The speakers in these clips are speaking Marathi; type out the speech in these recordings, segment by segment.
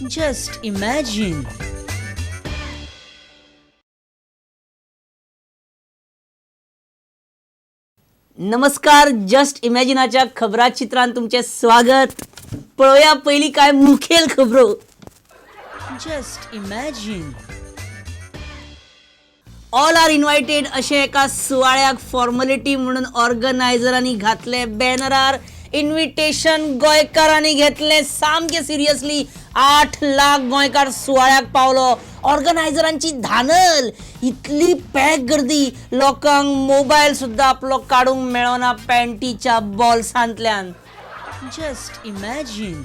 Just imagine. नमस्कार, जस्ट इमॅजिनाच्या खबरात चित्रांत तुमचे स्वागत. पळोया पहिली काय मुखेल खबरो. Just imagine. All are invited अशें एका सुवाळ्याक फॉर्मॅलिटी म्हणून ऑर्गनायझरांनी घातले बॅनरार. इन्व्हिटेशन गोंयकारांनी घेतले सामके सिरियसली. 8 लाख गोंयकार सुवाळ्याक पावलो. ऑर्गनायझरांची धानल, इतली पॅक गर्दी, लोकांक मोबायल सुद्धा आपलो काडूंक मेळना पॅन्टीच्या बॉल्सांतल्यान. Just imagine.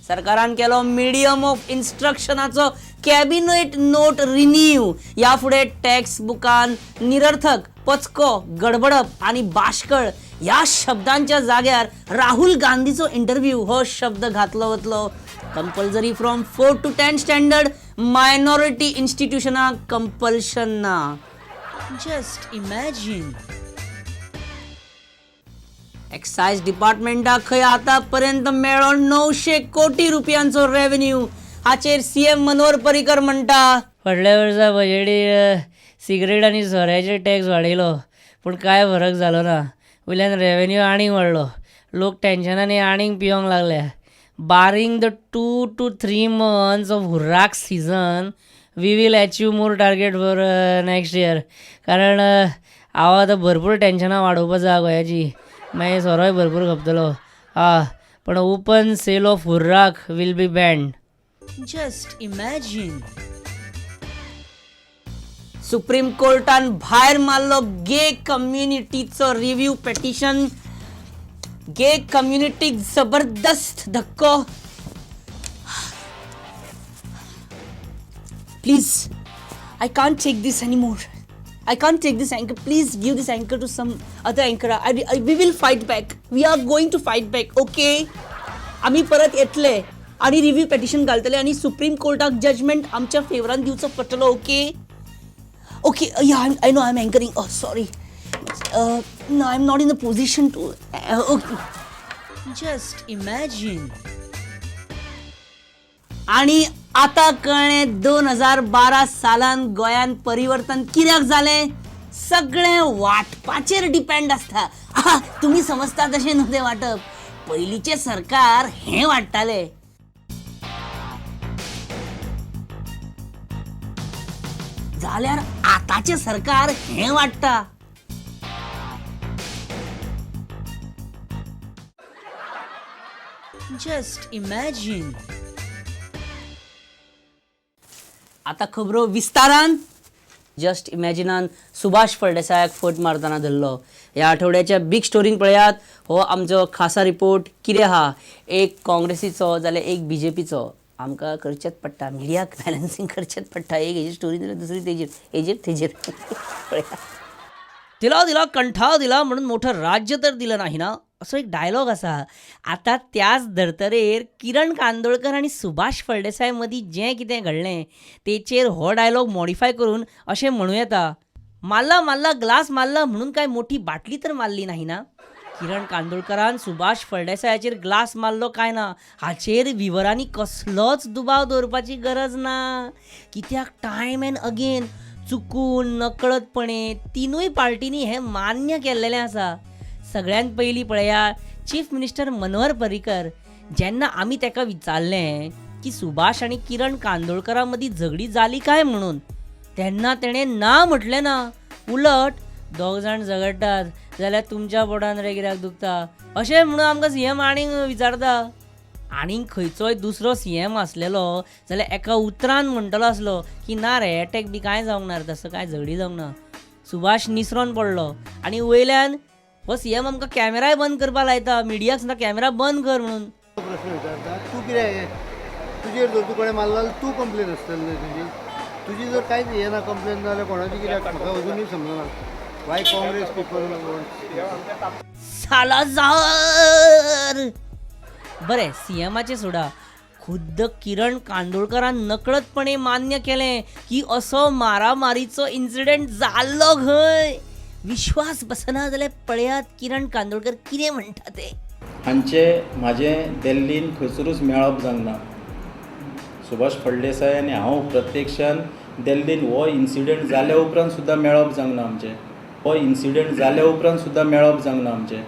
सरकारान केलो मिडियम ऑफ इन्स्ट्रक्शनाचो कॅबिनेट नोट रिन्यू. या फुडें टॅक्स बुकान निरर्थक, पचको, गडबडप आणि बाशकळ या शब्दांच्या जाग्यार राहुल गांधीचो इंटरव्ह्यू हो शब्द घातलो वतलो. Compulsory from 4 to 10 standard, minority इन्स्टिट्यूशनाक कंपल्शन ना. Just imagine. एक्सायज डिपार्टमेंटाक खंय आतापर्यंत मेळ्ळो 900 कोटी रुपयांचो रेव्हेन्यू. हाचेर सीएम मनोहर पर्रीकर म्हणटा, फाटल्या वर्सा बजेटी सिगरेट आनी सोऱ्याचे टॅक्स वाडयलो, पूण कांय फरक जालो ना. वयल्यान रेव्हेन्यू आनीक वाडलो. लोक टेन्शनांनी आनीक पिवंक लागले. Barring the 2 to 3 months of urrak season, we will achieve more target for next year. कारण हांव आतां भरपूर टेन्शनां वाडोवपाचो आहा गोंयाची. मागीर सोरोय भरपूर खपतलो. पण open sale of urrak will be banned. Just imagine. Supreme कोर्टान भायर मारलो गे कम्युनिटीचो रिव्ह्यू पेटिशन. गे कम्युनिटीक जबरदस्त धक्को. Please, I can't take this anymore. I can't take this anchor. Please give this anchor to some other anchor. We will fight back. We are going to fight back. Okay? आम्ही परत येतले आणि रिव्ह्यू पेटिशन घालतले आणि सुप्रीम कोर्टाक जजमेंट आमच्या फेवरान दिवचो पडटलो. ओके ओके या I know I'm anchoring. Oh sorry. No, I'm not in the position to. Okay. Just imagine. आणि आता कळ्ळें 2012 सालान गोंयान परिवर्तन कित्याक जालें. सगळें वाटपाचेर डिपेंड आसता. तुमी समजता तशें न्हू तें वाटप. पयलींचे सरकार हें वाडटाले. जाल्यार आतांचे सरकार हें वाडटा. Just imagine. आता खबरो विस्तारान. जस्ट इमॅजिनान सुभाष फळदेसायाक फट मारतना धरलो. ह्या आठवड्याच्या बिग स्टोरींक पळयात. हो आमचो खासा रिपोर्ट. कितें आहा, एक काँग्रेसीचो जाल्यार एक बीजेपीचो. आमकां करचेच पडटा, मिडियाक बॅलन्सिंग करचेच पडटा. एक हेजी स्टोरी जाल्यार दुसरी तेजेर पळया. दिला कंठाव दिला म्हणून मोठं राज्य तर दिलं नाही ना, असो एक डायलॉग आसा. आता त्याच धर्तरेर किरण कांदोळकर आणि सुभाष फळदेसाय मदीं जें कितें घडलें तेचेर हो डायलॉग मॉडिफाय करून अशें म्हणूं येता, मारला ग्लास मारला म्हणून काय मोठी बाटली तर मारली नाही ना. किरण कांदोळकरान सुभाष फळदेसायाचेर ग्लास मारलो काय ना हाचेर विवरांनी कसलोच दुबाव दवरपाची गरज ना. कित्याक टायम एंड अगेन चुकून नकळतपणे तिनूय पार्टींनी हें मान्य केल्लेलें आसा. सगळ्यांत पयलीं पळया, चीफ मिनिस्टर मनोहर पर्रीकर जेन्ना आमी ताका विचारलें की सुभाष आनी किरण कांदोळकरा मदीं झगडी जाली काय म्हणून, तेन्ना तेणें ना म्हटलें ना. उलट दोग जाण झगडटात जाल्यार तुमच्या पोटान रे कित्याक दुखता अशें म्हणून आमकां सीएम आनीक विचारता. आनीक खंयचोय दुसरो सीएम आसलेलो जाल्यार एका उतरान म्हणटलो आसलो की ना रे एटॅक बी कांय जावंक ना, तसं कांय झगडी जावंक ना. सुभाष निसरोन पडलो आनी वयल्यान हो सीएम आमकां कॅमेराय बंद करपाक लायता. मिडियाक सुद्दां कॅमेरा बंद कर म्हणून. प्रश्न विचारता, तू कितें तुजेर जर तूं कोणें मारला जाल्यार तूं कंप्लेन आसतली तुजी जर कांयच येना कंप्लेन जाल्यार कोणाची कित्याक म्हाका अजुनूय समजना. Y Congress people Salazar. बरें, सीएमाचे सोडा, खुद्द किरण कांदोळकरान नकळतपणे मान्य केलें की असो मारामारीचो इन्सिडेंट जाल्लो खंय. विश्वास बसना जाल्यार पळयात किरण कांदोळकर कितें म्हणटा ते. हांचे म्हाजें दिल्लीन खंयसरूच मेळप जावंक ना. सुभाष फळदेसाय आनी हांव प्रत्यक्षान दिल्लीन हो इन्सिडंट जाल्या उपरांत सुद्दां मेळप जावंक ना आमचें. हो इन्सिडंट जाल्या उपरांत सुद्दां मेळप जावंक ना आमचें.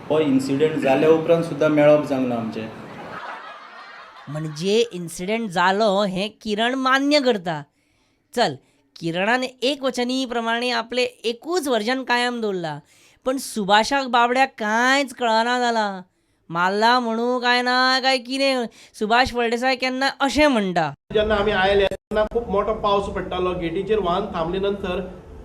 हो इन्सिडंट जाल्या उपरांत सुद्दां मेळप जावंक ना आमचें. म्हणजे इन्सिडेंट जालो हें किरण मान्य करता. चल, किरणान एक वचनी प्रमाणे आपले एकूच वर्जन कायम दवरला, पण सुभाषाक बाबड्याक कांयच कळना जालां. मारला म्हणू काय ना काय कितें. सुभाष फळदेसाय केन्ना अशें म्हणटा. जेन्ना आमी आयले तेन्ना खूब मोठो पावस पडटालो. गेटीचेर वाहन थांबले नंतर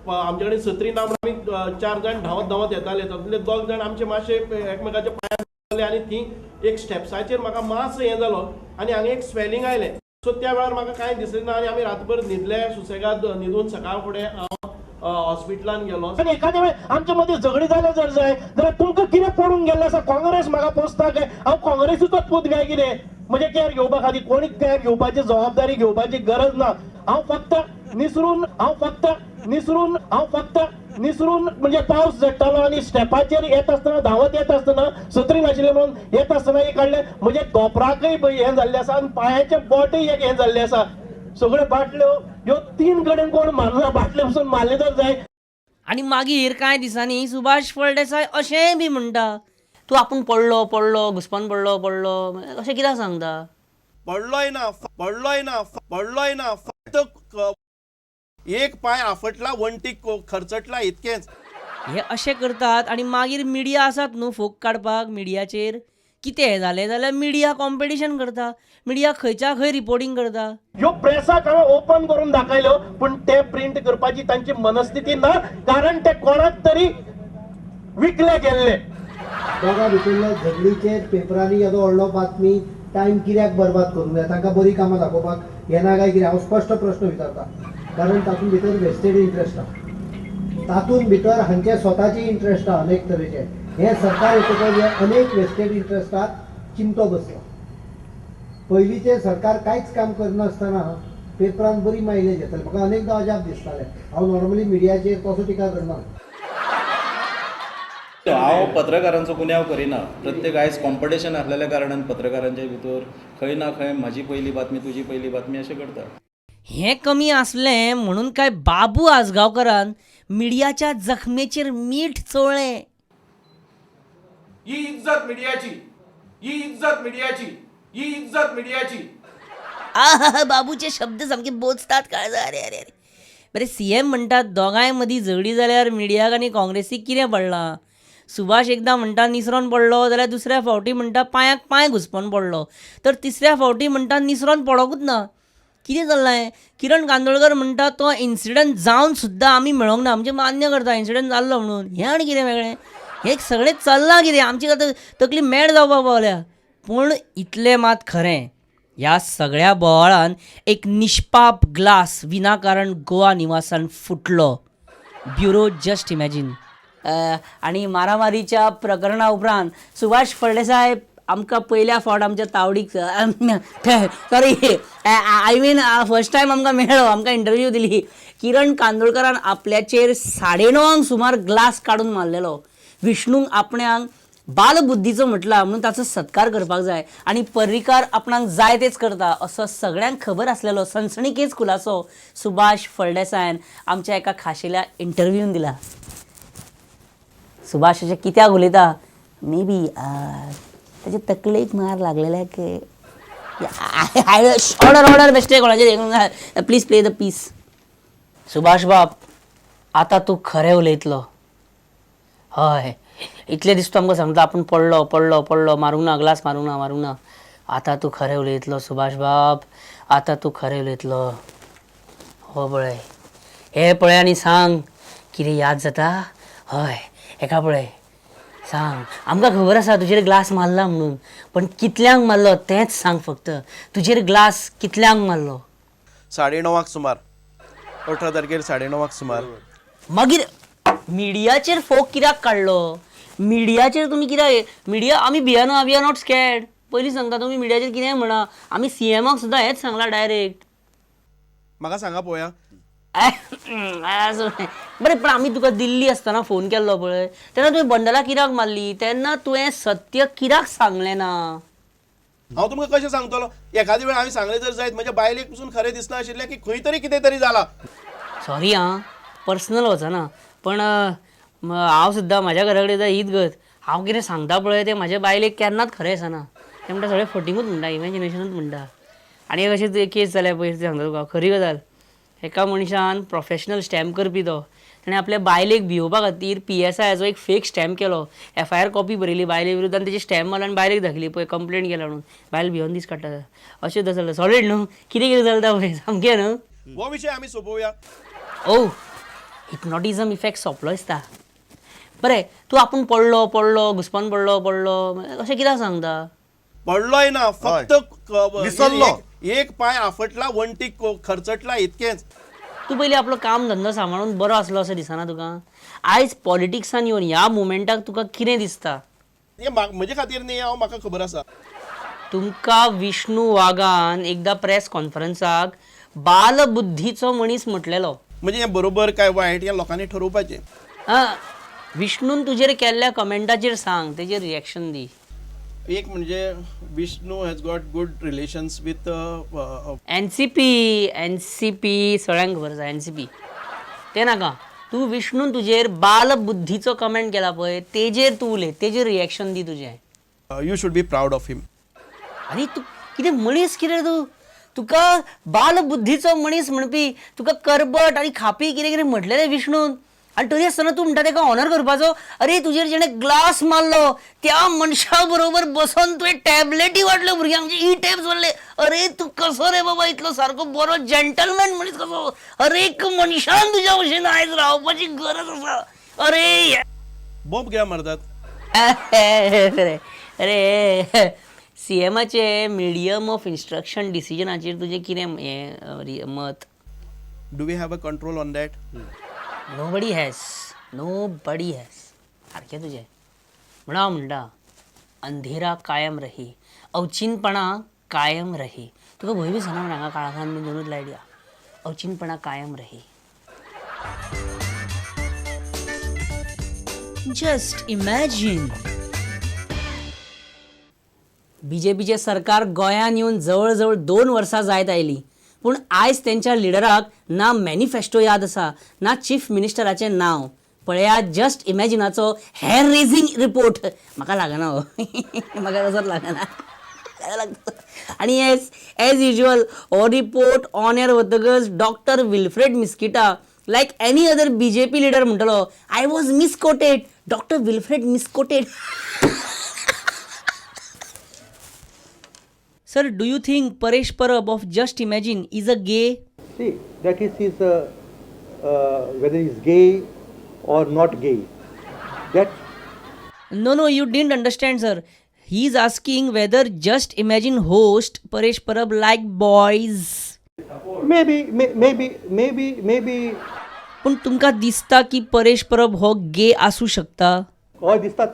आमचे कडेन सत्री ना म्हणून आमी 4 जाण धांवत धांवत येताले. तातूंतले 2 जाण आमचे मातशे एकमेकाच्या पांयार पडले आनी थंय एक स्टेप्साचेर म्हाका मातसो हें जालो आनी हांगा एक स्वेलिंग आयलें. सो त्या वेळार म्हाका कांय दिसलें ना आनी आमी रातभर न्हिदले. सुसेगाद न्हिदून सकाळ फुडें हांव हॉस्पिटलान गेलो. पण एखाद्या वेळेस आमच्या मध्ये झगडी जाले जर जाय जाल्यार तुमकां कितें पडून गेल्लें आसा. काँग्रेस म्हाका पोसता काय, हांव काँग्रेसीचोच पूत काय कितें. म्हणजे कॅर घेवपा खातीर कोणी कॅर घेवपाची जबाबदारी घेवपाची गरज ना. हांव फक्त निसरून म्हणजे पावस झडटालो आनी स्टेपाचेर येत आसतना धांवत येत आसतना सत्री नाशिल्ले म्हणून येत आसतना एक काडलें. म्हणजे दोपराकय हें जाल्लें आसा आनी पांयाचे बोटय एक हें जाल्लें आसा. सगळ्यो बाटल्यो ह्यो 3 कडेन कोण मारना. बाटल्यो पसून मारले तर जाय. आनी मागीर कांय दिसांनी सुभाष फळदेसाय अशें बी म्हणटा. तूं आपूण पडलो घुस्पान पडलो अशें कित्याक सांगता. पडलोय ना फक्त एक पांय आफटला वंटीक खरचटला इतकेंच. हे अशें करतात आनी मागीर मिडिया आसात न्हू फोग काडपाक. मिडियाचेर कितें जालें जाल्यार मिडिया कॉम्पिटिशन करता. मिडिया खंयच्या खंय रिपोर्टींग करता. ह्यो प्रेसाक हांवें ओपन करून दाखयल्यो पूण ते प्रिंट करपाची तांची मनस्थिती ना, कारण ते कोणाक तरी विकले गेल्ले. दोगां भितरल्या झगडीचेर पेपरांनी येदो व्हडलो बातमी टायम कित्याक बरबाद करूंक जाय. तांकां बरी कामां दाखोवपाक येना काय कितें. हांव स्पश्ट प्रश्न विचारता. कारण तातूंत भितर वेस्टेड इंट्रस्ट आहा. तातूंत भितर हांचे स्वताचे इंट्रस्ट आहा अनेक तरेचे. हे सरकार येतकच हे अनेक वेस्टेड इंट्रस्टाक चिमटो बसला. पयलींचे सरकार कांयच काम करनासतना पेपरान बरी मायलेज येताली. म्हाका अनेकदां अजाप दिसतालें. हांव नॉर्मली मिडियाचेर तसो टिका करना. हांव पत्रकारांचो गुन्यांव करिना. प्रत्येक आयज कॉम्पिटिशन आसलेल्या कारणान पत्रकारांच्या भितर खंय ना खंय म्हाजी पयली बातमी तुजी पयली बातमी अशें करता. हें कमी आसलें म्हणून काय बाबू आसगांवकरान मिडियाच्या जखमेचेर मीठ चोळ्ळें. ही इज्जत मिडियाची. बाबूचे शब्द सामके बोचतात काय. अरे अरे अरे बरे. सीएम म्हणटात दोगांय मदीं झगडी जाल्यार मिडियाक आनी काँग्रेसीक कितें पडलां. सुभाष एकदां म्हणटा निसरोन पडलो जाल्यार दुसऱ्या फावटी म्हणटा पांयाक पांय घुस्पोन पडलो, तर तिसऱ्या फावटी म्हणटा निसरोन पडोंकूच ना. कितें जाल्लें. किरण कांदोळकर म्हणटा तो इन्सिडंट जावन सुद्दां आमी मेळोंक ना. म्हणजे मान्य करता इन्सिडंट जाल्लो म्हणून. हें आनी कितें वेगळें. हें सगळें चल्लां कितें. आमची आतां तकली मॅड जावपाक पावल्या. पूण इतलें मात खरें, ह्या सगळ्या बोवाळान एक निश्पाप ग्लास विनाकारण गोवा निवासान फुटलो. Bureau just imagine. आणि मारामारीच्या प्रकरणा उपरांत सुभाष फळदेसाय आमकां पयल्या फावट आमच्या तावडीक sorry I mean first time आमकां मेळ्ळो. आमकां इंटरव्यू दिली. किरण कांदोळकरान आपल्याचेर 9:30 सुमार ग्लास काडून मारलेलो. विष्णूंक आपणाक बालबुद्धीचो म्हटला म्हणून ताचो सत्कार करपाक जाय आनी पर्रीकार आपणाक जाय तेच करता असो सगळ्यांक खबर आसलेलो सनसणीखेज खुलासो सुभाष फळदेसायन आमच्या एका खाशेल्या इंटरव्यून दिला. सुभाष अशें कित्याक उलयता. मे बी ताचे तकलेक मार लागलेल्या की ऑर्डर बेश्टे कोणाचेर please play the piece. Subhash बाब, आतां तूं खरें उलयतलो. हय, इतले दीस तूं आमकां सांगता आपूण पडलो मारूंक ना ग्लास मारूंक ना. आतां तूं खरें उलयतलो सुभाष बाब. आतां तूं खरें उलयतलो. हो पळय, हे पळय आनी सांग कितें याद जाता. हय, हेका पळय सांग. आमकां खबर आसा तुजेर ग्लास मारला म्हणून, पण कितल्यांक मारलो तेंच सांग फक्त. तुजेर ग्लास कितल्यांक मारलो. 9:30 सुमार. 18 तारखेर 9:30 सुमार. मागीर मिडियाचेर फोग कित्याक काडलो. मिडियाचेर तुमी कित्याक. मिडिया आमी भियेना, वी आर नॉट स्कॅर्ड. पयलीं सांगता तुमी मिडियाचेर कितेंय म्हणा. आमी सीएमाक सुद्दां हेंच सांगलां डायरेक्ट. म्हाका सांगा पळोवया, बरें पण आमी तुका दिल्ली आसतना फोन केल्लो पळय तेन्ना तुवें बंडला कित्याक मारली तेन्ना तुवें सत्य कित्याक सांगलें ना. हांव तुमकां कशें सांगतलो एखादे वेळ हांवें सांगलें जर जायत म्हज्या बायलेक पसून खरें दिसना आशिल्लें की खंय तरी कितें तरी जाला. सॉरी आं पर्सनल वचना पण हांव सुद्दां म्हाज्या घरा कडेन हीच गत हांव कितें सांगता पळय तें म्हाज्या बायलेक केन्नाच खरें दिसना तें म्हणटा सगळें फटिंगूच म्हणटा इमॅजिनेशनूच म्हणटा. आनी एक अशी केस जाल्या पळय सांगता तुका खरी गजाल एका मनशान प्रोफेशनल स्टॅम्प करपी तो ताणें आपल्या बायलेक भिवोवपा खातीर PSIचो एक फेक स्टॅम्प केलो FIR कॉपी बरयली बायले विरुद्ध आनी तेजी स्टॅम्प मारला आनी बायलेक दाखयली पळय कंप्लेंट केला म्हणून बायल भिवून दीस काडटा अशें चलता सॉलिड न्हू कितें कितें चलता पळय सामकें न्हू. हो विशय आमी सोंपोवया. ओ हिप्नॉटिझम इफेक्ट सोंपलो दिसता. बरें तूं आपूण पडलो घुस्पान पडलो अशें कित्याक सांगता. पडलोय ना फक्त विसरलो. एक पाय आफटला वणटीक खरचटला इतकेंच. तूं पयलीं आपलो काम धंदो सांबाळून बरो आसलो अशें दिसना तुका. आयज पॉलिटिक्सान येवन ह्या मुमेंटाक तुका कितें दिसता. हें म्हजे खातीर न्ही हांव म्हाका खबर आसा. तुमकां विष्णू वाघान एकदां प्रेस कॉन्फरन्साक बालबुद्धीचो मनीस म्हटलेलो. म्हणजे हें बरोबर काय वायट हें लोकांनी ठरोवपाचें. विष्णून तुजेर केल्ल्या कमेंटाचेर सांग तेजेर रिएक्शन दी. एक म्हणजे Vishnu has got good relations with NCP सगळ्यांक खबर आसा NCP तें नाका. तूं विष्णून तुजेर बालबुद्धीचो कमेंट केला पळय तेजेर तूं उलय तेजेर रिएक्शन दी तुजें. You should be proud of him. आनी तूं कितें मनीस कितें तुका बालबुद्धीचो मनीस म्हणपी तुका करबट आनी खापी कितें कितें म्हटलेलें विष्णून आनी तरी आसतना तूं म्हणटा तेका ऑनर करपाचो. अरे तुजेर जेणें ग्लास मारलो त्या मनशा बरोबर बसून तुवें टॅबलेटी वाटल्यो भुरग्यांक ई टॅब्स वाडले. अरे तूं कसो रे बाबा इतलो सारको बरो जेंटलमॅन मनीस कसो. अरे एक मनशान तुज्या भशेन आयज रावपाची गरज आसा. अरे बॉम्ब कित्याक मारतात. अरे CMचे मिडियम ऑफ इन्स्ट्रक्शन डिसिजनाचेर तुजें कितें हें मत. Do we have a control on that. Nobody has सारकें तुजें म्हणून हांव म्हणटा अंधेरा कायम रही अवचिनपणा कायम रही. तुका भंय बी दिसना हांगा काळखान बी दोनूच लायट या अवचिनपणा कायम रही. जस्ट इमॅजिन BJPचे सरकार गोंयांत येवन जवळ जवळ 2 वर्सां जायत आयली पूण आयज तेंच्या लिडराक ना मॅनिफेस्टो याद आसा ना चीफ मिनिस्टराचें नांव. पळयात जस्ट इमॅजिनाचो हेअर रेजिंग रिपोर्ट म्हाका लागना म्हाका तसोच लागना. आनी एज युजल हो रिपोर्ट ऑन एअर वतकच डॉक्टर विल्फ्रेड मिस्किटा लायक एनी अदर BJP लिडर म्हणटलो I was misquoted. Doctor Wilfred misquoted. Sir, do you think Paresh Parab of Just Imagine is a gay? See, that is his, whether he's gay or not gay. That No, you didn't understand, sir. He's asking whether Just Imagine host Paresh Parab like boys. maybe. पण तुमकां दिसता की परेश परब हो गे आसूं शकता. हय दिसतात.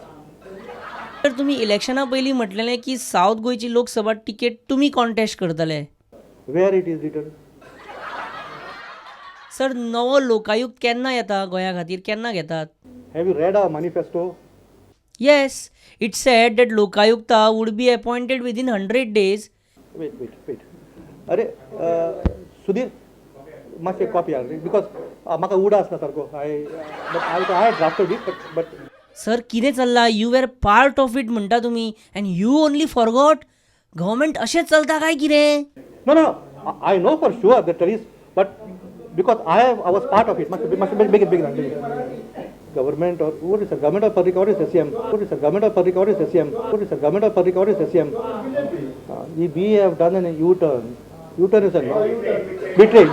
तर तुम्ही इलेक्शना पयलीं म्हटलेलें की सावथ गोंयची लोकसभा टिकेट तुमी कॉन्टेस्ट करतले. Where it is written? Sir नवो लोकायुक्त केन्ना येता गोंया खातीर केन्ना घेतात. Have you read our manifesto? Yes, it said that Lokayukta would be appointed within 100 days. Wait. अरे सुधीर मातशें कॉपी हाड बिकॉज म्हाका उडा आसना सारको. I drafted it but sir कितें चल्लां. You were part of it म्हणटा तुमी and you only forgot. Government अशेंच चलता काय कितें. no, I know for sure that there is, but because I was part of it, must make it big. Government or what is the government of public or is SCM? What is the government of public or is SCM? What is the government of public or is SCM? We have done a U-turn. U-turn is a betray.